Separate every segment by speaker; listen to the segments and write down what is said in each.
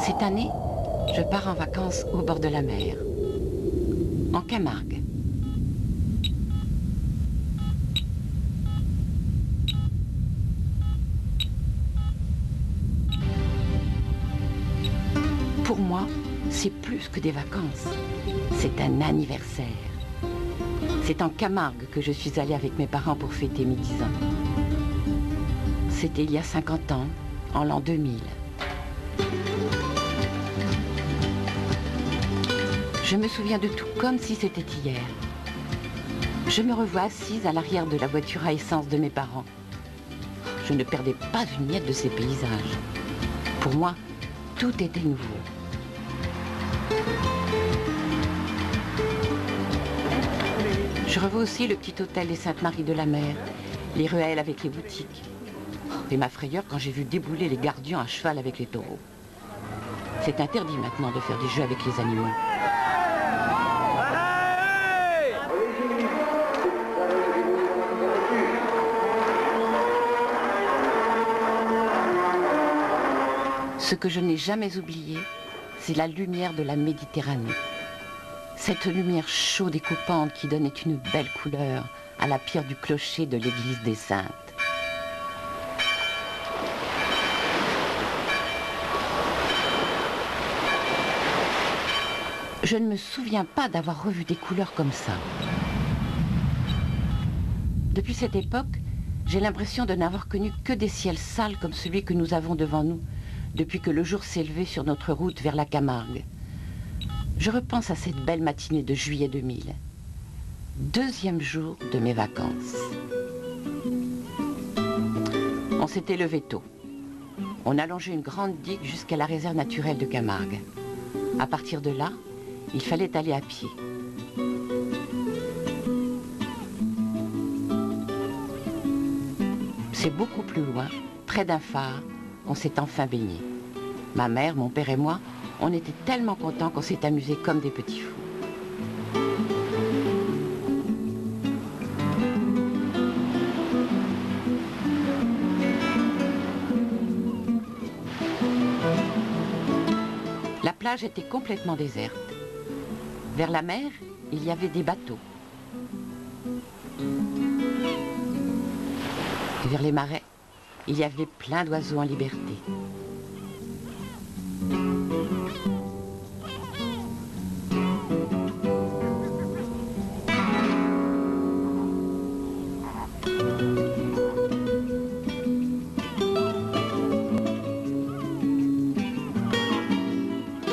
Speaker 1: Cette année, je pars en vacances au bord de la mer, en Camargue. Pour moi, c'est plus que des vacances, c'est un anniversaire. C'est en Camargue que je suis allée avec mes parents pour fêter mes 10 ans. C'était il y a 50 ans, en l'an 2000. Je me souviens de tout comme si c'était hier. Je me revois assise à l'arrière de la voiture à essence de mes parents. Je ne perdais pas une miette de ces paysages. Pour moi, tout était nouveau. Je revois aussi le petit hôtel des Saintes-Maries de la Mer, les ruelles avec les boutiques. Et ma frayeur quand j'ai vu débouler les gardiens à cheval avec les taureaux. C'est interdit maintenant de faire des jeux avec les animaux. Ce que je n'ai jamais oublié, c'est la lumière de la Méditerranée. Cette lumière chaude et coupante qui donnait une belle couleur à la pierre du clocher de l'église des Saintes. Je ne me souviens pas d'avoir revu des couleurs comme ça. Depuis cette époque, j'ai l'impression de n'avoir connu que des ciels sales comme celui que nous avons devant nous, depuis que le jour s'est levé sur notre route vers la Camargue. Je repense à cette belle matinée de juillet 2000, deuxième jour de mes vacances. On s'était levé tôt. On a longé une grande digue jusqu'à la réserve naturelle de Camargue. À partir de là, il fallait aller à pied. C'est beaucoup plus loin, près d'un phare, on s'est enfin baigné. Ma mère, mon père et moi, on était tellement contents qu'on s'est amusés comme des petits fous. La plage était complètement déserte. Vers la mer, il y avait des bateaux. Et vers les marais, il y avait plein d'oiseaux en liberté.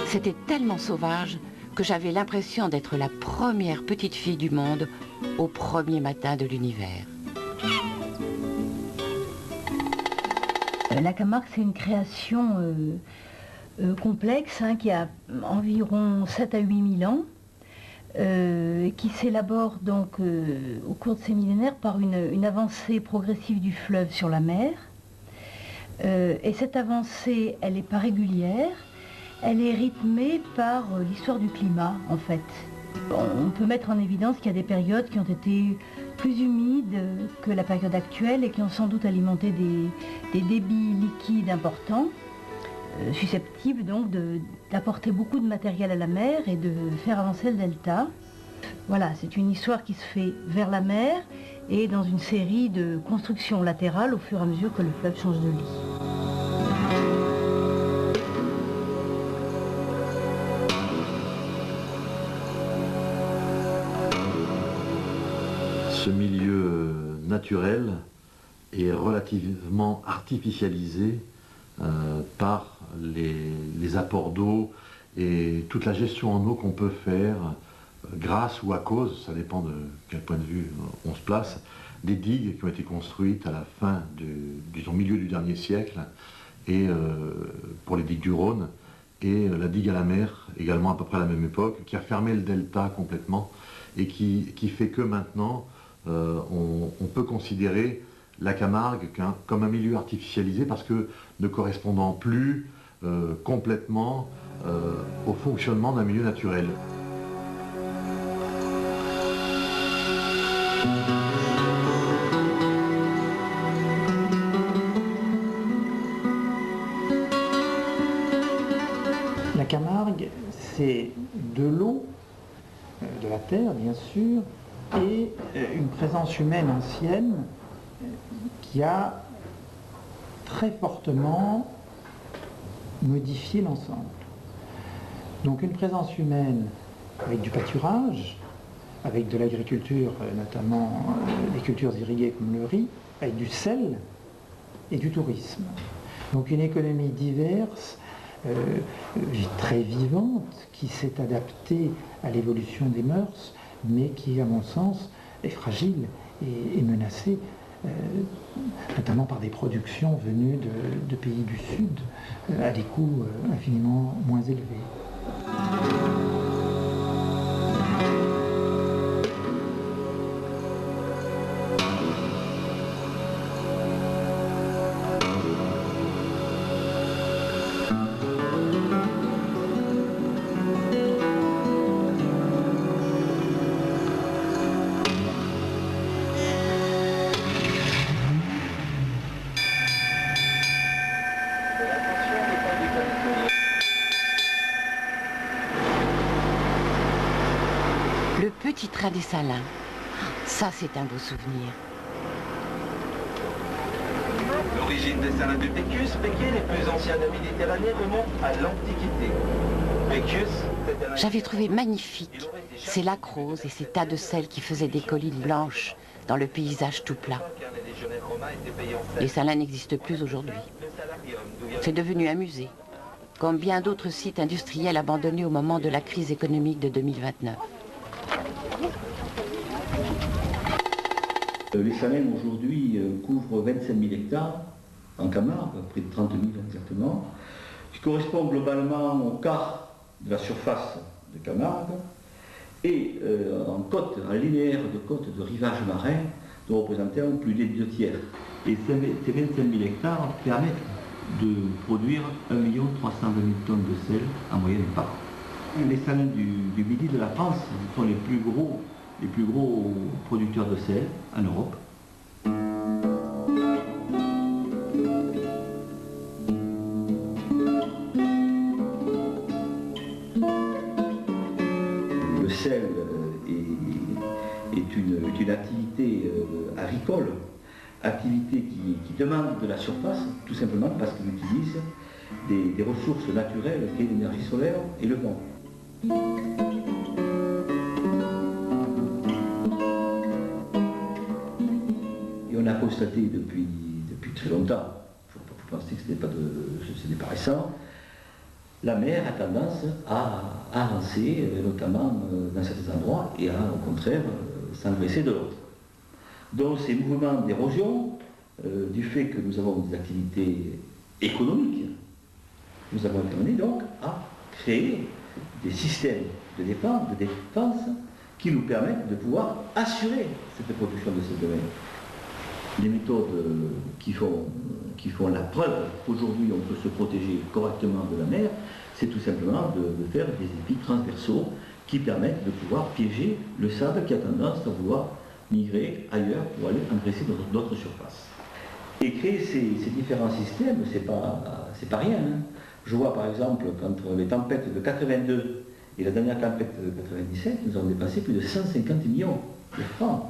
Speaker 1: C'était tellement sauvage que j'avais l'impression d'être la première petite fille du monde au premier matin de l'univers.
Speaker 2: La Camargue, c'est une création complexe qui a environ 7 à 8 000 ans, qui s'élabore donc au cours de ces millénaires par une avancée progressive du fleuve sur la mer. Et cette avancée, elle n'est pas régulière, elle est rythmée par l'histoire du climat en fait. On peut mettre en évidence qu'il y a des périodes qui ont été plus humides que la période actuelle et qui ont sans doute alimenté des débits liquides importants, susceptibles donc d'apporter beaucoup de matériel à la mer et de faire avancer le delta. Voilà, c'est une histoire qui se fait vers la mer et dans une série de constructions latérales au fur et à mesure que le fleuve change de lit.
Speaker 3: Ce milieu naturel est relativement artificialisé par les apports d'eau et toute la gestion en eau qu'on peut faire grâce ou à cause, ça dépend de quel point de vue on se place, des digues qui ont été construites à la fin du milieu du dernier siècle et pour les digues du Rhône et la digue à la mer également à peu près à la même époque qui a fermé le delta complètement et qui fait que maintenant on peut considérer la Camargue comme un milieu artificialisé parce que ne correspondant plus complètement au fonctionnement d'un milieu naturel.
Speaker 4: La Camargue, c'est de l'eau, de la terre bien sûr, et une présence humaine ancienne qui a très fortement modifié l'ensemble. Donc une présence humaine avec du pâturage, avec de l'agriculture, notamment des cultures irriguées comme le riz, avec du sel et du tourisme. Donc une économie diverse, très vivante, qui s'est adaptée à l'évolution des mœurs, mais qui, à mon sens, est fragile et menacée, notamment par des productions venues de pays du Sud, à des coûts infiniment moins élevés.
Speaker 1: Le petit train des Salins. Ça, c'est un beau souvenir.
Speaker 5: L'origine des salins de Pécus, Péquier, les plus anciens de la Méditerranée, remonte à l'Antiquité. Pécus,
Speaker 1: J'avais trouvé magnifique ces lacs roses et ces tas de sel qui faisaient des collines blanches dans le paysage tout plat. Les Salins n'existent plus aujourd'hui. C'est devenu un musée, comme bien d'autres sites industriels abandonnés au moment de la crise économique de 2029.
Speaker 6: Les Salins aujourd'hui couvrent 25 000 hectares en Camargue, près de 30 000 exactement, qui correspond globalement au quart de la surface de Camargue, et en côte, en linéaire de côte de rivage marin, de représenter plus des 2 tiers. Et ces 25 000 hectares permettent de produire 1 320 000 tonnes de sel en moyenne par an. Les Salins du Midi de la France sont les plus gros producteurs de sel en Europe. Le sel est une activité agricole, activité qui demande de la surface, tout simplement parce qu'il utilise des ressources naturelles, qui est l'énergie solaire et le vent. Et on a constaté depuis très longtemps, il ne faut pas penser que ce n'est pas récent, la mer a tendance à avancer, notamment dans certains endroits, et à au contraire s'engraisser de l'autre. Donc ces mouvements d'érosion, du fait que nous avons des activités économiques, nous avons été amenés donc à créer des systèmes de défense qui nous permettent de pouvoir assurer cette production de ce domaine. Les méthodes qui font la preuve qu'aujourd'hui on peut se protéger correctement de la mer, c'est tout simplement de faire des épis transversaux qui permettent de pouvoir piéger le sable qui a tendance à vouloir migrer ailleurs pour aller engraisser d'autres surfaces. Et créer ces différents systèmes, c'est pas rien. Hein. Je vois par exemple, entre les tempêtes de 82 et la dernière tempête de 97, nous avons dépensé plus de 150 millions de francs.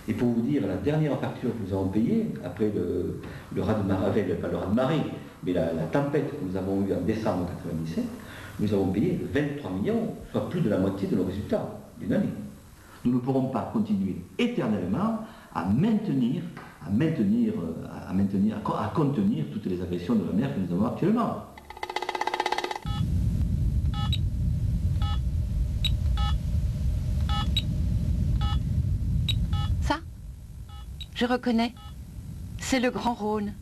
Speaker 6: Et pour vous dire, la dernière facture que nous avons payée, après le raz-de-marée, pas le raz-de-marée, mais la tempête que nous avons eue en décembre 97, nous avons payé 23 millions, soit plus de la moitié de nos résultats d'une année. Nous ne pourrons pas continuer éternellement à contenir toutes les agressions de la mer que nous avons actuellement.
Speaker 1: Ça, je reconnais, c'est le Grand Rhône.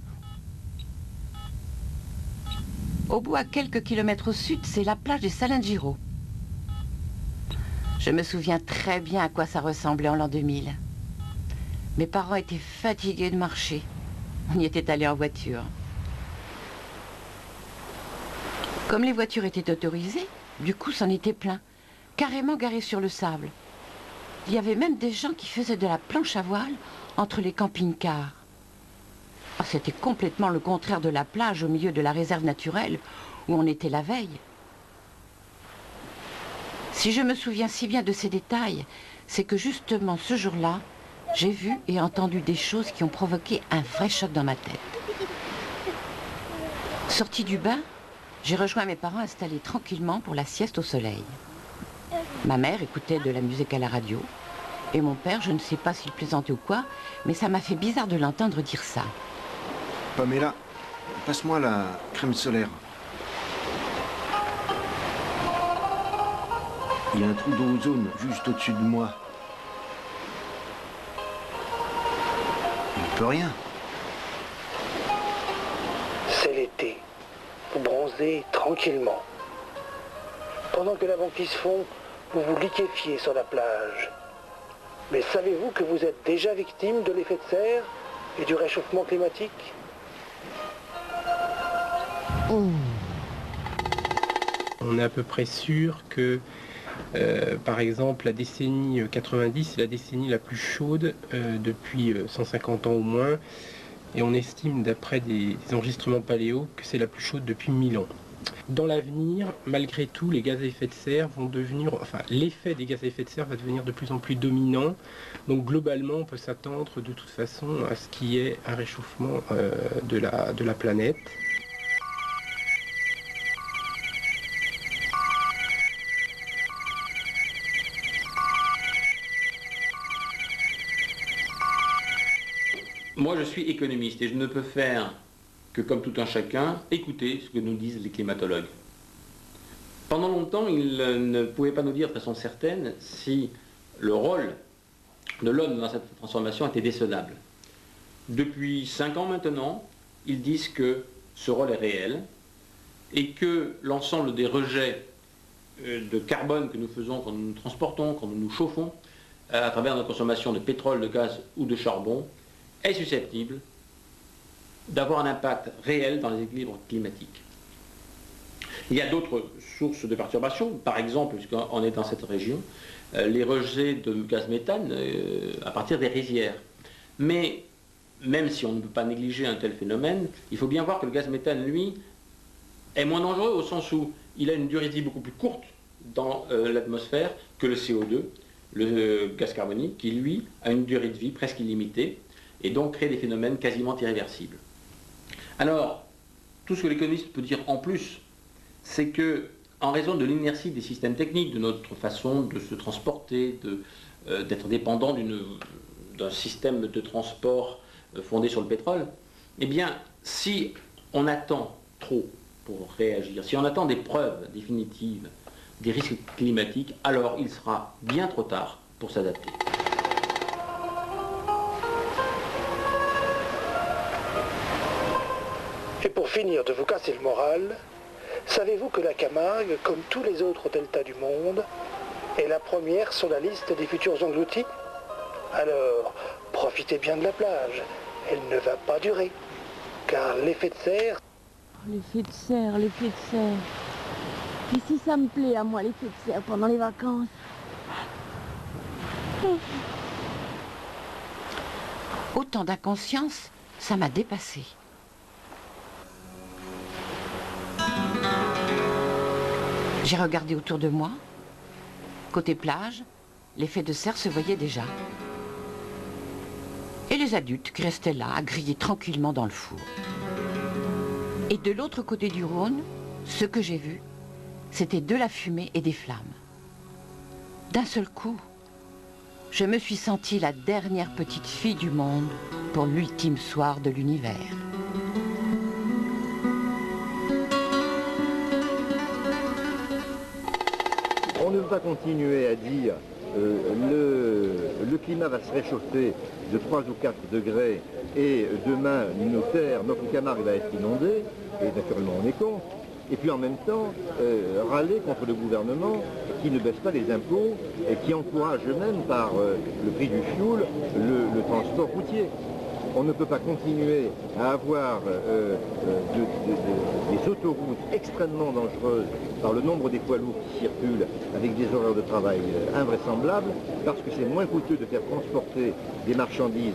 Speaker 1: Au bout, à quelques kilomètres au sud, c'est la plage des Salins de Giraud. Je me souviens très bien à quoi ça ressemblait en l'an 2000. Mes parents étaient fatigués de marcher. On y était allés en voiture. Comme les voitures étaient autorisées, du coup c'en était plein, carrément garées sur le sable. Il y avait même des gens qui faisaient de la planche à voile entre les camping-cars. C'était complètement le contraire de la plage au milieu de la réserve naturelle où on était la veille. Si je me souviens si bien de ces détails, c'est que justement ce jour-là, j'ai vu et entendu des choses qui ont provoqué un vrai choc dans ma tête. Sortie du bain, j'ai rejoint mes parents installés tranquillement pour la sieste au soleil. Ma mère écoutait de la musique à la radio. Et mon père, je ne sais pas s'il plaisantait ou quoi, mais ça m'a fait bizarre de l'entendre dire ça.
Speaker 7: Pamela, passe-moi la crème solaire. Il y a un trou d'ozone juste au-dessus de moi. Il ne peut rien.
Speaker 8: C'est l'été. Vous bronzez tranquillement. Pendant que la banquise fond, vous vous liquéfiez sur la plage. Mais savez-vous que vous êtes déjà victime de l'effet de serre et du réchauffement climatique?
Speaker 9: On est à peu près sûr que, par exemple, la décennie 90 est la décennie la plus chaude depuis 150 ans au moins. Et on estime, d'après des enregistrements paléo, que c'est la plus chaude depuis 1000 ans. Dans l'avenir, malgré tout, les gaz à effet de serre vont devenir, enfin, l'effet des gaz à effet de serre va devenir de plus en plus dominant. Donc globalement, on peut s'attendre de toute façon à ce qu'il y ait un réchauffement de la planète.
Speaker 10: Moi, je suis économiste et je ne peux faire que, comme tout un chacun, écouter ce que nous disent les climatologues. Pendant longtemps, ils ne pouvaient pas nous dire de façon certaine si le rôle de l'homme dans cette transformation était décelable. Depuis 5 ans maintenant, ils disent que ce rôle est réel et que l'ensemble des rejets de carbone que nous faisons quand nous nous transportons, quand nous nous chauffons, à travers notre consommation de pétrole, de gaz ou de charbon, est susceptible d'avoir un impact réel dans les équilibres climatiques. Il y a d'autres sources de perturbations, par exemple, puisqu'on est dans cette région, les rejets de gaz méthane à partir des rizières. Mais même si on ne peut pas négliger un tel phénomène, il faut bien voir que le gaz méthane, lui, est moins dangereux au sens où il a une durée de vie beaucoup plus courte dans l'atmosphère que le CO2, le gaz carbonique, qui lui a une durée de vie presque illimitée et donc crée des phénomènes quasiment irréversibles. Alors, tout ce que l'économiste peut dire en plus, c'est que, en raison de l'inertie des systèmes techniques, de notre façon de se transporter, d'être dépendant d'un système de transport fondé sur le pétrole, eh bien, si on attend trop pour réagir, si on attend des preuves définitives des risques climatiques, alors il sera bien trop tard pour s'adapter.
Speaker 8: Et pour finir de vous casser le moral, savez-vous que la Camargue, comme tous les autres deltas du monde, est la première sur la liste des futurs engloutis? Alors, profitez bien de la plage, elle ne va pas durer, car l'effet de serre...
Speaker 11: L'effet de serre, l'effet de serre. Et si ça me plaît à moi, l'effet de serre pendant les vacances?
Speaker 1: Autant d'inconscience, ça m'a dépassée. J'ai regardé autour de moi. Côté plage, l'effet de serre se voyait déjà. Et les adultes qui restaient là, à griller tranquillement dans le four. Et de l'autre côté du Rhône, ce que j'ai vu, c'était de la fumée et des flammes. D'un seul coup, je me suis sentie la dernière petite fille du monde pour l'ultime soir de l'univers.
Speaker 12: On ne peut pas continuer à dire le climat va se réchauffer de 3 ou 4 degrés et demain nos terres, notre Camargue va être inondée, et naturellement on est contre, et puis en même temps râler contre le gouvernement qui ne baisse pas les impôts et qui encourage eux-mêmes par le prix du fioul le transport routier. On ne peut pas continuer à avoir des autoroutes extrêmement dangereuses par le nombre des poids lourds qui circulent avec des horaires de travail invraisemblables parce que c'est moins coûteux de faire transporter des marchandises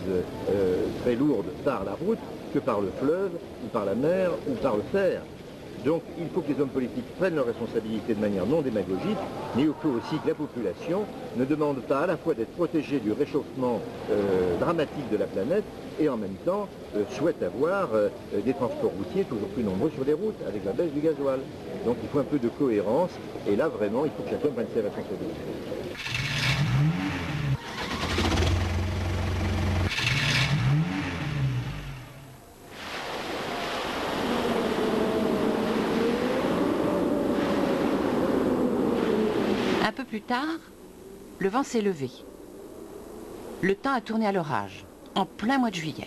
Speaker 12: très lourdes par la route que par le fleuve ou par la mer ou par le fer. Donc il faut que les hommes politiques prennent leurs responsabilités de manière non démagogique, mais il faut aussi que la population ne demande pas à la fois d'être protégée du réchauffement dramatique de la planète et en même temps souhaite avoir des transports routiers toujours plus nombreux sur les routes avec la baisse du gasoil. Donc il faut un peu de cohérence et là vraiment il faut que chacun prenne ses responsabilités.
Speaker 1: Un peu plus tard, le vent s'est levé. Le temps a tourné à l'orage, en plein mois de juillet.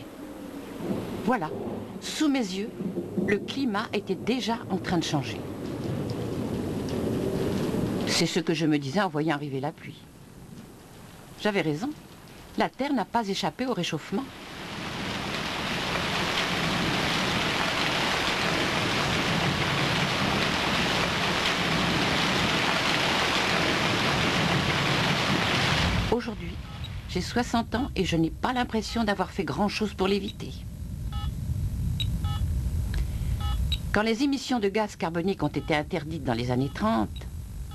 Speaker 1: Voilà, sous mes yeux, le climat était déjà en train de changer. C'est ce que je me disais en voyant arriver la pluie. J'avais raison, la Terre n'a pas échappé au réchauffement. Aujourd'hui, j'ai 60 ans et je n'ai pas l'impression d'avoir fait grand-chose pour l'éviter. Quand les émissions de gaz carboniques ont été interdites dans les années 30,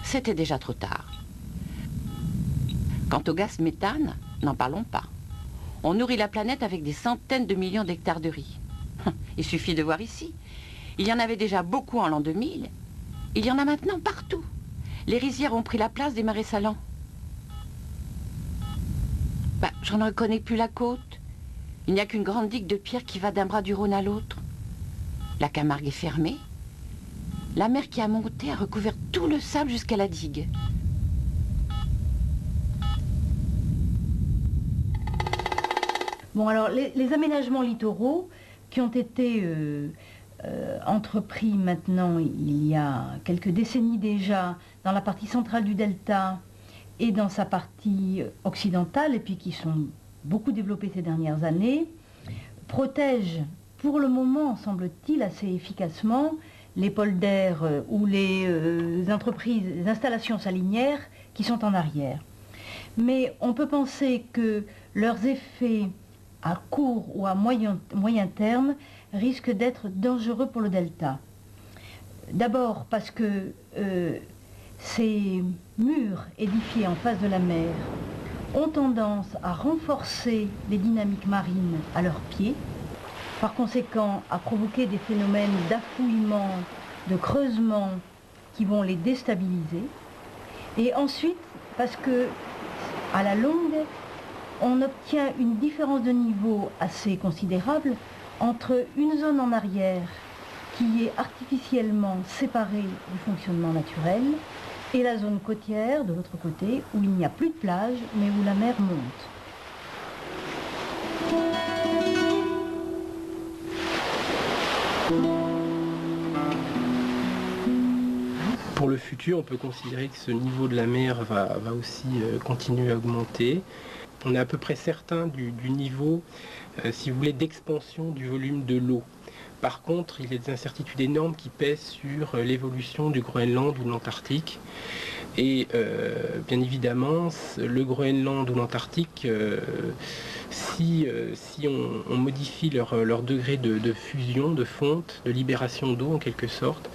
Speaker 1: c'était déjà trop tard. Quant au gaz méthane, n'en parlons pas. On nourrit la planète avec des centaines de millions d'hectares de riz. Il suffit de voir ici. Il y en avait déjà beaucoup en l'an 2000. Il y en a maintenant partout. Les rizières ont pris la place des marais salants. Je ne reconnais plus la côte. Il n'y a qu'une grande digue de pierre qui va d'un bras du Rhône à l'autre. La Camargue est fermée. La mer qui a monté a recouvert tout le sable jusqu'à la digue.
Speaker 2: Bon, alors, les aménagements littoraux qui ont été entrepris maintenant, il y a quelques décennies déjà, dans la partie centrale du delta et dans sa partie occidentale, et puis qui sont beaucoup développés ces dernières années, protègent pour le moment, semble-t-il, assez efficacement les polders ou les entreprises, les installations salinières qui sont en arrière. Mais on peut penser que leurs effets à court ou à moyen terme risquent d'être dangereux pour le delta. D'abord parce que ces murs édifiés en face de la mer ont tendance à renforcer les dynamiques marines à leurs pieds, par conséquent à provoquer des phénomènes d'affouillement, de creusement qui vont les déstabiliser. Et ensuite, parce que à la longue, on obtient une différence de niveau assez considérable entre une zone en arrière qui est artificiellement séparée du fonctionnement naturel et la zone côtière de l'autre côté où il n'y a plus de plage mais où la mer monte.
Speaker 9: Pour le futur, on peut considérer que ce niveau de la mer va aussi continuer à augmenter. On est à peu près certain du niveau, si vous voulez, d'expansion du volume de l'eau. Par contre, il y a des incertitudes énormes qui pèsent sur l'évolution du Groenland ou de l'Antarctique. Et bien évidemment, le Groenland ou l'Antarctique, si on modifie leur degré de fusion, de fonte, de libération d'eau en quelque sorte,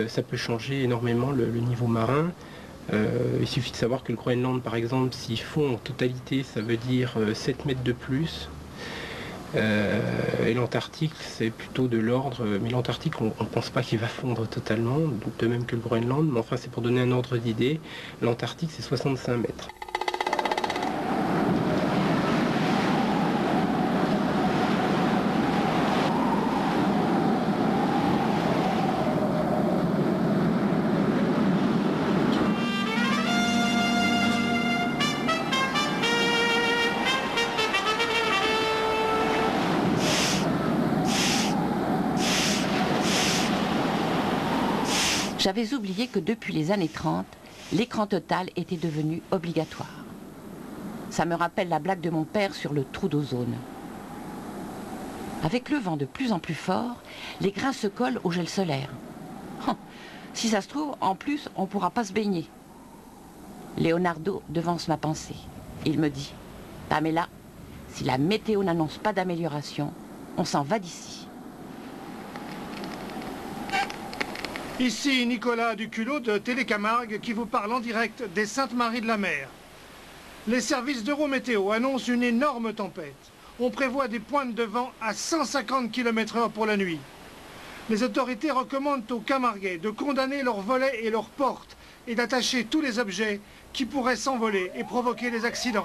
Speaker 9: ça peut changer énormément le niveau marin. Il suffit de savoir que le Groenland, par exemple, s'il fond en totalité, ça veut dire 7 mètres de plus. Et l'Antarctique, c'est plutôt de l'ordre... Mais l'Antarctique, on ne pense pas qu'il va fondre totalement, de même que le Groenland. Mais enfin, c'est pour donner un ordre d'idée. L'Antarctique, c'est 65 mètres.
Speaker 1: J'avais oublié que depuis les années 30, l'écran total était devenu obligatoire. Ça me rappelle la blague de mon père sur le trou d'ozone. Avec le vent de plus en plus fort, les grains se collent au gel solaire. Si ça se trouve, en plus, on ne pourra pas se baigner. Leonardo devance ma pensée. Il me dit, Pamela, si la météo n'annonce pas d'amélioration, on s'en va d'ici.
Speaker 8: Ici Nicolas Duculot de Télécamargue qui vous parle en direct des Saintes-Maries-de-la-Mer. Les services d'Eurométéo annoncent une énorme tempête. On prévoit des pointes de vent à 150 km/h pour la nuit. Les autorités recommandent aux Camarguais de condamner leurs volets et leurs portes et d'attacher tous les objets qui pourraient s'envoler et provoquer des accidents.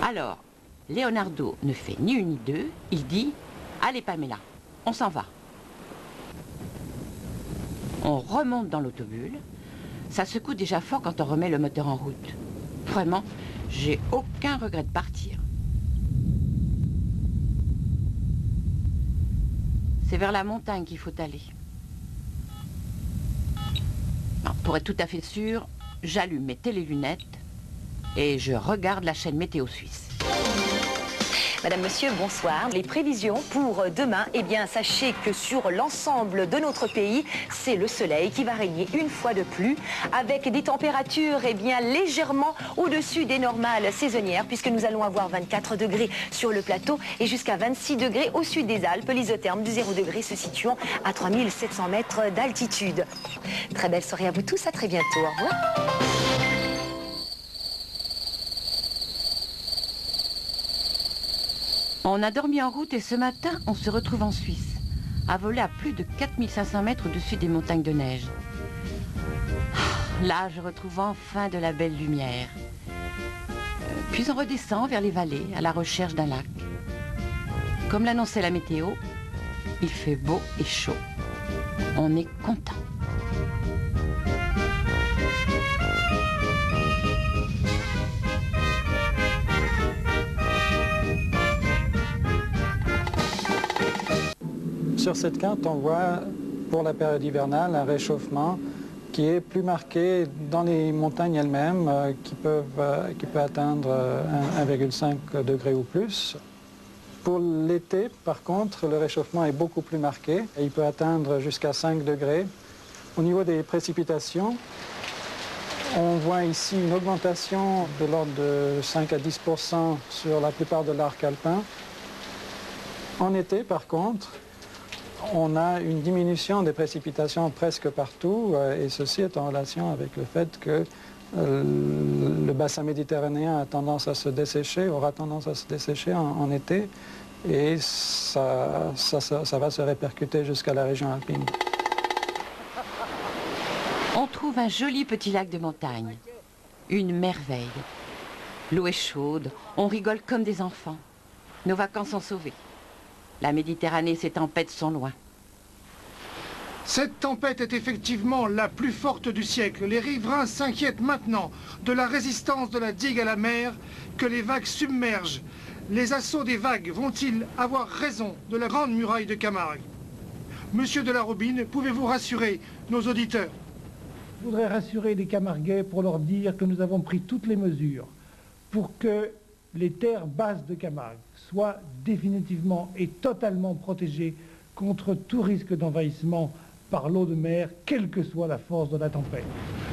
Speaker 1: Alors, Leonardo ne fait ni une ni deux, il dit « Allez Pamela, on s'en va ». On remonte dans l'autobus, ça secoue déjà fort quand on remet le moteur en route. Vraiment, j'ai aucun regret de partir. C'est vers la montagne qu'il faut aller. Alors, pour être tout à fait sûr, j'allume mes télélunettes et je regarde la chaîne Météo Suisse.
Speaker 13: Madame, Monsieur, bonsoir. Les prévisions pour demain, eh bien, sachez que sur l'ensemble de notre pays, c'est le soleil qui va régner une fois de plus, avec des températures, eh bien, légèrement au-dessus des normales saisonnières, puisque nous allons avoir 24 degrés sur le plateau et jusqu'à 26 degrés au sud des Alpes, l'isotherme du 0 degré se situant à 3700 mètres d'altitude. Très belle soirée à vous tous, à très bientôt. Au revoir.
Speaker 1: On a dormi en route et ce matin, on se retrouve en Suisse, à voler à plus de 4500 mètres au-dessus des montagnes de neige. Là, je retrouve enfin de la belle lumière. Puis on redescend vers les vallées, à la recherche d'un lac. Comme l'annonçait la météo, il fait beau et chaud. On est content.
Speaker 14: Sur cette carte, on voit pour la période hivernale un réchauffement qui est plus marqué dans les montagnes elles-mêmes, qui peut atteindre 1,5 degré ou plus. Pour l'été, par contre, le réchauffement est beaucoup plus marqué. Il peut atteindre jusqu'à 5 degrés. Au niveau des précipitations, on voit ici une augmentation de l'ordre de 5 à 10% sur la plupart de l'arc alpin. En été, par contre, on a une diminution des précipitations presque partout, et ceci est en relation avec le fait que le bassin méditerranéen a tendance à se dessécher, aura tendance à se dessécher en été, et ça va se répercuter jusqu'à la région alpine.
Speaker 1: On trouve un joli petit lac de montagne, une merveille. L'eau est chaude, on rigole comme des enfants. Nos vacances sont sauvées. La Méditerranée, ses tempêtes sont loin.
Speaker 8: Cette tempête est effectivement la plus forte du siècle. Les riverains s'inquiètent maintenant de la résistance de la digue à la mer que les vagues submergent. Les assauts des vagues vont-ils avoir raison de la grande muraille de Camargue? Monsieur de la Robine, pouvez-vous rassurer nos auditeurs?
Speaker 15: Je voudrais rassurer les Camarguais pour leur dire que nous avons pris toutes les mesures pour que les terres basses de Camargue soient définitivement et totalement protégées contre tout risque d'envahissement par l'eau de mer, quelle que soit la force de la tempête.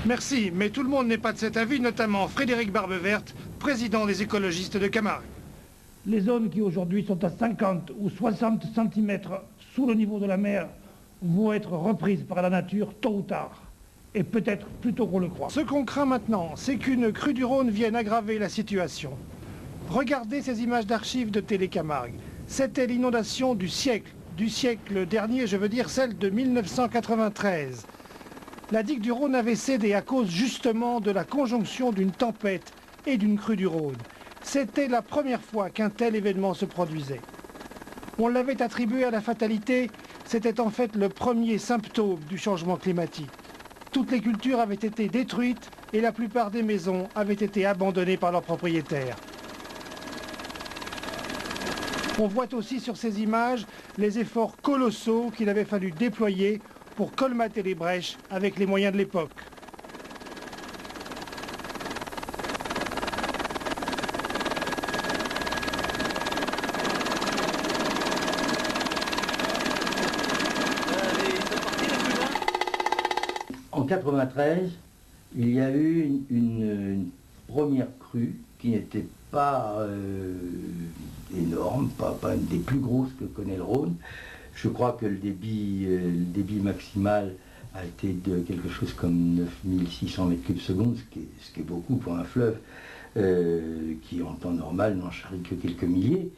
Speaker 8: Merci, mais tout le monde n'est pas de cet avis, notamment Frédéric Barbeverte, président des écologistes de Camargue.
Speaker 15: Les zones qui aujourd'hui sont à 50 ou 60 cm sous le niveau de la mer vont être reprises par la nature tôt ou tard. Et peut-être plus tôt qu'on le croit.
Speaker 8: Ce qu'on craint maintenant, c'est qu'une crue du Rhône vienne aggraver la situation. Regardez ces images d'archives de Télécamargue. C'était l'inondation du siècle dernier, je veux dire celle de 1993. La digue du Rhône avait cédé à cause justement de la conjonction d'une tempête et d'une crue du Rhône. C'était la première fois qu'un tel événement se produisait. On l'avait attribué à la fatalité, c'était en fait le premier symptôme du changement climatique. Toutes les cultures avaient été détruites et la plupart des maisons avaient été abandonnées par leurs propriétaires. On voit aussi sur ces images les efforts colossaux qu'il avait fallu déployer pour colmater les brèches avec les moyens de l'époque.
Speaker 6: En 93, il y a eu une première crue qui n'était pas énorme, pas une des plus grosses que connaît le Rhône. Je crois que le débit maximal a été de quelque chose comme 9600 mètres cubes secondes, ce qui est beaucoup pour un fleuve qui en temps normal n'en charrie que quelques milliers.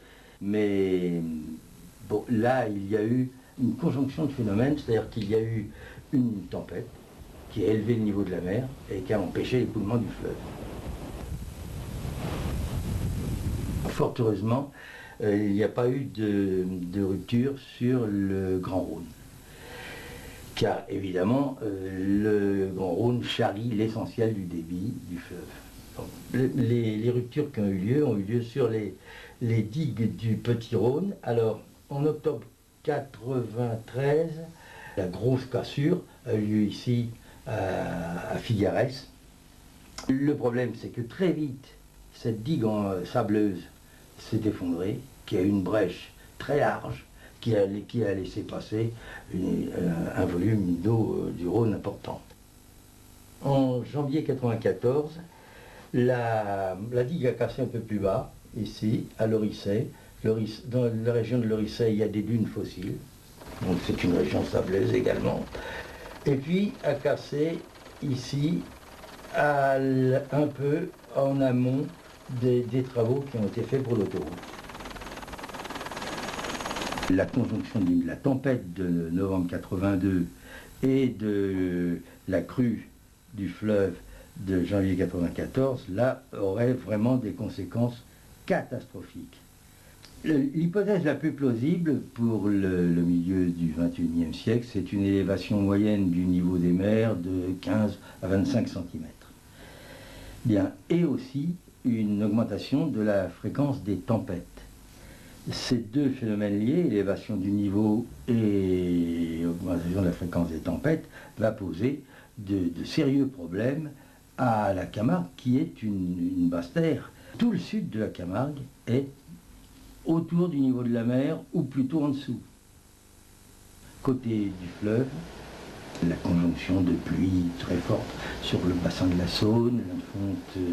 Speaker 6: Mais bon, là, il y a eu une conjonction de phénomènes, c'est-à-dire qu'il y a eu une tempête qui a élevé le niveau de la mer et qui a empêché l'écoulement du fleuve. Fort heureusement, il n'y a pas eu de rupture sur le Grand Rhône. Car évidemment, le Grand Rhône charrie l'essentiel du débit du fleuve. Donc, les ruptures qui ont eu lieu sur les digues du Petit Rhône. Alors, en octobre 93, la grosse cassure a eu lieu ici à Figares. Le problème, c'est que très vite, cette digue sableuse s'est effondrée, qui a eu une brèche très large, qui a laissé passer un volume d'eau du Rhône important. En janvier 1994, la digue a cassé un peu plus bas, ici, à Lorissay. Dans la région de Lorissay, il y a des dunes fossiles, donc c'est une région sableuse également. Et puis a cassé ici, un peu en amont des travaux qui ont été faits pour l'autoroute. La conjonction de la tempête de novembre 82 et de la crue du fleuve de janvier 94, là, aurait vraiment des conséquences catastrophiques. L'hypothèse la plus plausible pour le milieu du XXIe siècle, c'est une élévation moyenne du niveau des mers de 15 à 25 cm. Bien, et aussi une augmentation de la fréquence des tempêtes. Ces deux phénomènes liés, élévation du niveau et augmentation de la fréquence des tempêtes, va poser de sérieux problèmes à la Camargue, qui est une basse terre. Tout le sud de la Camargue est autour du niveau de la mer, ou plutôt en dessous. Côté du fleuve, la conjonction de pluies très fortes sur le bassin de la Saône, la fonte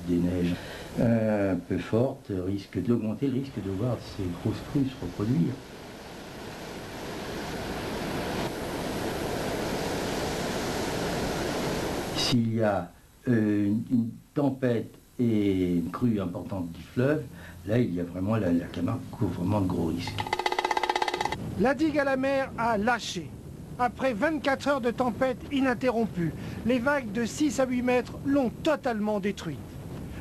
Speaker 6: des neiges un peu forte, risque d'augmenter le risque de voir ces grosses crues se reproduire. S'il y a une tempête et une crue importante du fleuve, là il y a vraiment la Camargue court vraiment de gros risques.
Speaker 8: La digue à la mer a lâché. Après 24 heures de tempête ininterrompue, les vagues de 6 à 8 mètres l'ont totalement détruite.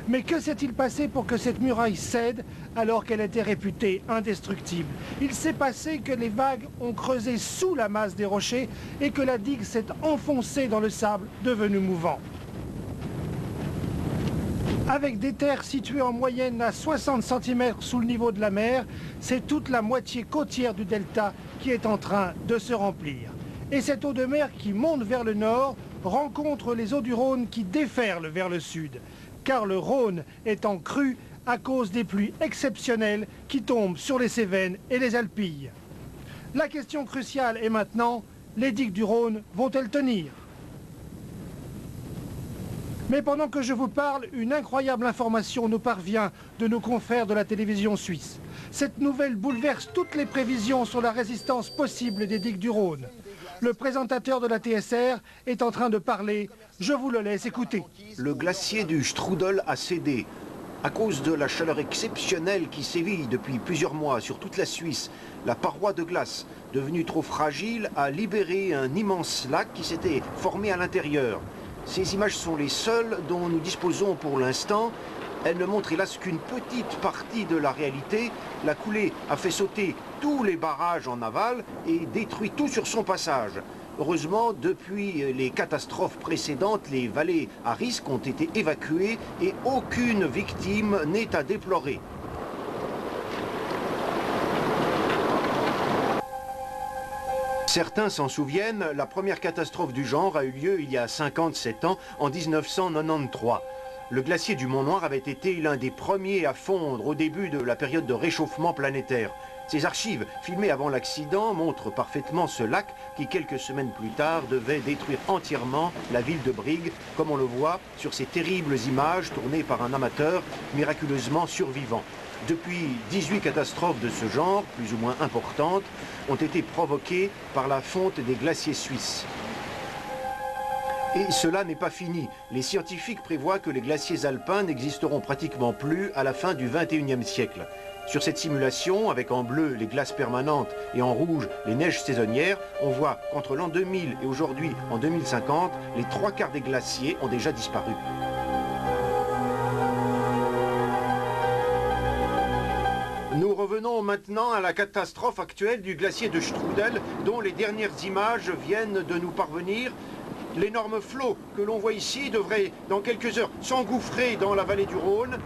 Speaker 8: Mais que s'est-il passé pour que cette muraille cède alors qu'elle était réputée indestructible? Il s'est passé que les vagues ont creusé sous la masse des rochers et que la digue s'est enfoncée dans le sable devenu mouvant. Avec des terres situées en moyenne à 60 cm sous le niveau de la mer, c'est toute la moitié côtière du delta qui est en train de se remplir. Et cette eau de mer qui monte vers le nord rencontre les eaux du Rhône qui déferlent vers le sud, car le Rhône est en crue à cause des pluies exceptionnelles qui tombent sur les Cévennes et les Alpilles. La question cruciale est maintenant, les digues du Rhône vont-elles tenir ? Mais pendant que je vous parle, une incroyable information nous parvient de nos confrères de la télévision suisse. Cette nouvelle bouleverse toutes les prévisions sur la résistance possible des digues du Rhône. Le présentateur de la TSR est en train de parler. Je vous le laisse écouter.
Speaker 7: Le glacier du Strudel a cédé. À cause de la chaleur exceptionnelle qui sévit depuis plusieurs mois sur toute la Suisse, la paroi de glace, devenue trop fragile, a libéré un immense lac qui s'était formé à l'intérieur. Ces images sont les seules dont nous disposons pour l'instant. Elles ne montrent hélas qu'une petite partie de la réalité. La coulée a fait sauter tous les barrages en aval et détruit tout sur son passage. Heureusement, depuis les catastrophes précédentes, les vallées à risque ont été évacuées et aucune victime n'est à déplorer. Certains s'en souviennent, la première catastrophe du genre a eu lieu il y a 57 ans, en 1993. Le glacier du Mont Noir avait été l'un des premiers à fondre au début de la période de réchauffement planétaire. Ces archives, filmées avant l'accident, montrent parfaitement ce lac qui, quelques semaines plus tard, devait détruire entièrement la ville de Brigue, comme on le voit sur ces terribles images tournées par un amateur miraculeusement survivant. Depuis, 18 catastrophes de ce genre, plus ou moins importantes, ont été provoquées par la fonte des glaciers suisses. Et cela n'est pas fini. Les scientifiques prévoient que les glaciers alpins n'existeront pratiquement plus à la fin du XXIe siècle. Sur cette simulation, avec en bleu les glaces permanentes et en rouge les neiges saisonnières, on voit qu'entre l'an 2000 et aujourd'hui, en 2050, les 3/4 des glaciers ont déjà disparu. Nous revenons maintenant à la catastrophe actuelle du glacier de Strudel, dont les dernières images viennent de nous parvenir. L'énorme flot que l'on voit ici devrait, dans quelques heures, s'engouffrer dans la vallée du Rhône.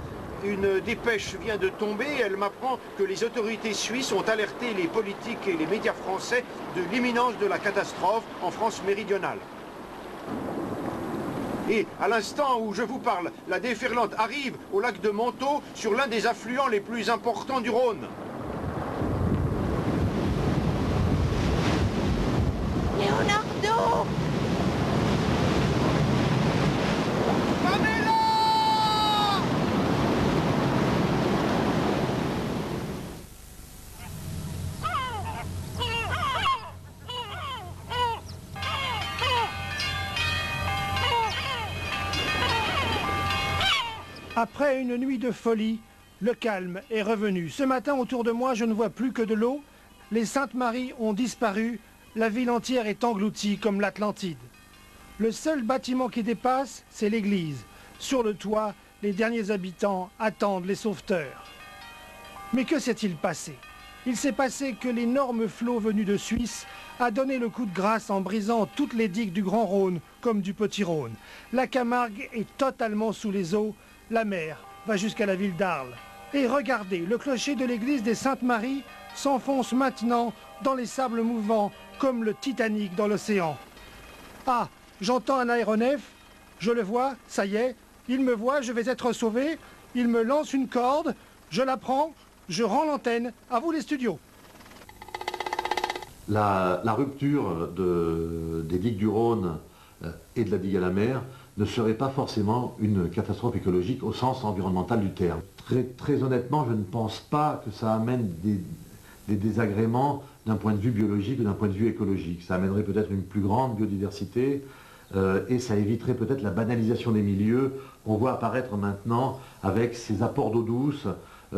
Speaker 7: Une dépêche vient de tomber, elle m'apprend que les autorités suisses ont alerté les politiques et les médias français de l'imminence de la catastrophe en France méridionale. Et à l'instant où je vous parle, la déferlante arrive au lac de Montaut sur l'un des affluents les plus importants du Rhône.
Speaker 11: Leonardo!
Speaker 15: Après une nuit de folie, le calme est revenu. Ce matin, autour de moi, je ne vois plus que de l'eau. Les Saintes-Maries ont disparu. La ville entière est engloutie comme l'Atlantide. Le seul bâtiment qui dépasse, c'est l'église. Sur le toit, les derniers habitants attendent les sauveteurs. Mais que s'est-il passé? Il s'est passé que l'énorme flot venu de Suisse a donné le coup de grâce en brisant toutes les digues du Grand Rhône comme du Petit Rhône. La Camargue est totalement sous les eaux. La mer va jusqu'à la ville d'Arles. Et regardez, le clocher de l'église des Saintes-Maries s'enfonce maintenant dans les sables mouvants comme le Titanic dans l'océan. Ah, j'entends un aéronef, je le vois, ça y est, il me voit, je vais être sauvé, il me lance une corde, je la prends, je rends l'antenne, à vous les studios.
Speaker 3: La rupture des digues du Rhône et de la digue à la mer ne serait pas forcément une catastrophe écologique au sens environnemental du terme. Très honnêtement, je ne pense pas que ça amène des désagréments d'un point de vue biologique ou d'un point de vue écologique. Ça amènerait peut-être une plus grande biodiversité et ça éviterait peut-être la banalisation des milieux qu'on voit apparaître maintenant avec ces apports d'eau douce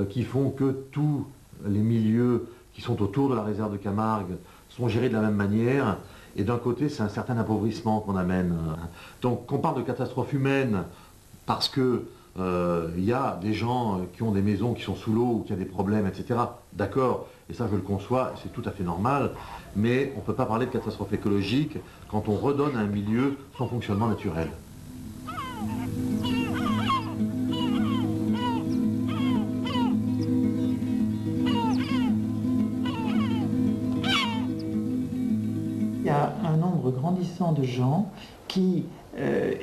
Speaker 3: qui font que tous les milieux qui sont autour de la réserve de Camargue sont gérés de la même manière. Et d'un côté, c'est un certain appauvrissement qu'on amène. Donc, qu'on parle de catastrophe humaine parce que y a des gens qui ont des maisons qui sont sous l'eau ou qui ont des problèmes, etc. D'accord, et ça je le conçois, c'est tout à fait normal, mais on ne peut pas parler de catastrophe écologique quand on redonne à un milieu son fonctionnement naturel.
Speaker 4: Il y a un nombre grandissant de gens qui,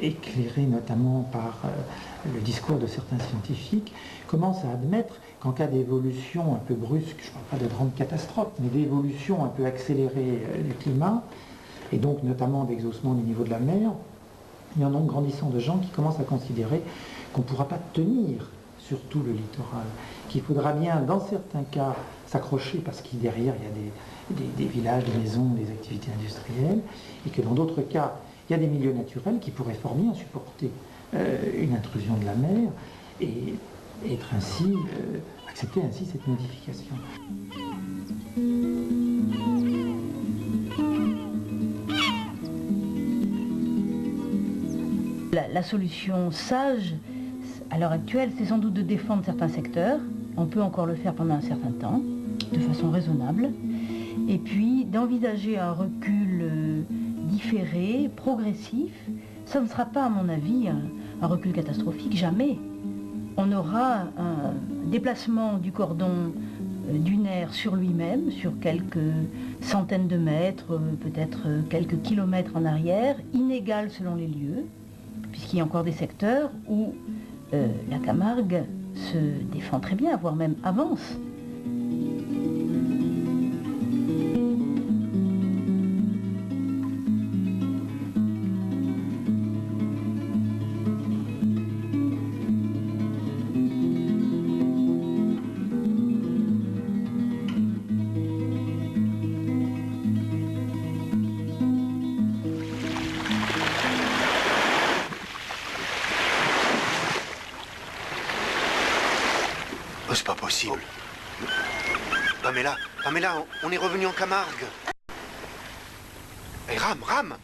Speaker 4: éclairés notamment par le discours de certains scientifiques, commencent à admettre qu'en cas d'évolution un peu brusque, je ne parle pas de grande catastrophe, mais d'évolution un peu accélérée du climat, et donc notamment d'exhaussement du niveau de la mer, il y a un nombre grandissant de gens qui commencent à considérer qu'on ne pourra pas tenir sur tout le littoral, qu'il faudra bien, dans certains cas, s'accrocher parce que derrière, il y a des villages, des maisons, des activités industrielles, et que dans d'autres cas, il y a des milieux naturels qui pourraient fort bien supporter une intrusion de la mer et être ainsi, accepter ainsi cette modification.
Speaker 2: La solution sage, à l'heure actuelle, c'est sans doute de défendre certains secteurs. On peut encore le faire pendant un certain temps, de façon raisonnable. Et puis d'envisager un recul différé, progressif. Ça ne sera pas, à mon avis, un recul catastrophique, jamais. On aura un déplacement du cordon dunaire sur lui-même, sur quelques centaines de mètres, peut-être quelques kilomètres en arrière, inégal selon les lieux, puisqu'il y a encore des secteurs où la Camargue se défend très bien, voire même avance.
Speaker 7: Oh, c'est pas possible. Pamela, on est revenu en Camargue. Et Ram,